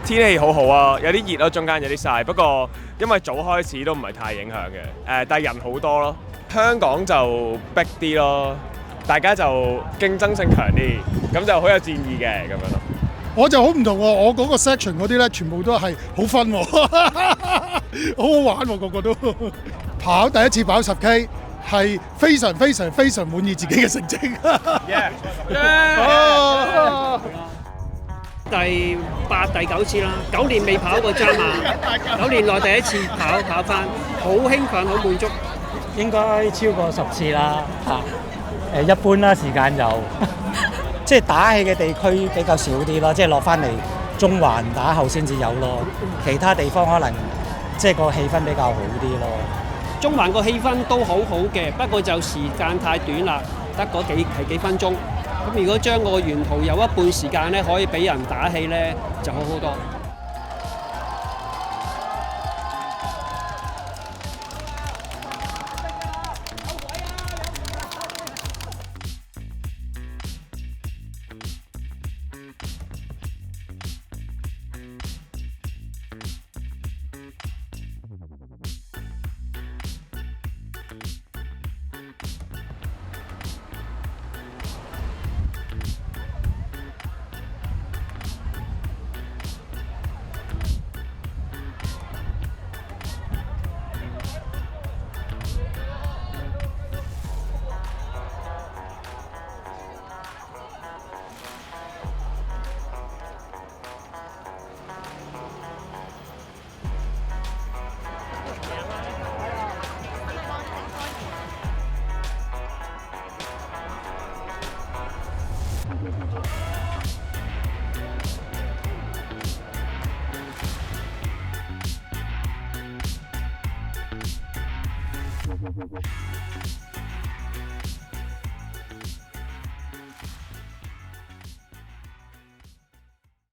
天氣好好啊，有啲熱咯，中間有啲曬。不過因為早開始都唔係太影響嘅。但係人好多咯。香港就逼啲咯，大家就競爭性強啲，咁就好有戰意嘅咁樣咯。我就好唔同喎，我嗰個 section 嗰啲咧，全部都係好分喎，好好玩喎，個個都跑第一次跑10K，係非常非常非常滿意自己嘅成績。第8、第9次啦，9年未跑過渣馬，9年內第一次跑翻，好興奮，好滿足。應該超過10次啦，一般啦，時間就即係打氣嘅地區比較少啲咯，即係落翻嚟中環打後先至有咯，其他地方可能即係個氣氛比較好啲咯。中環個氣氛都好好嘅，不過就時間太短啦，得嗰幾分鐘。咁如果將個沿途有一半時間咧，可以俾人打氣咧，就好好多。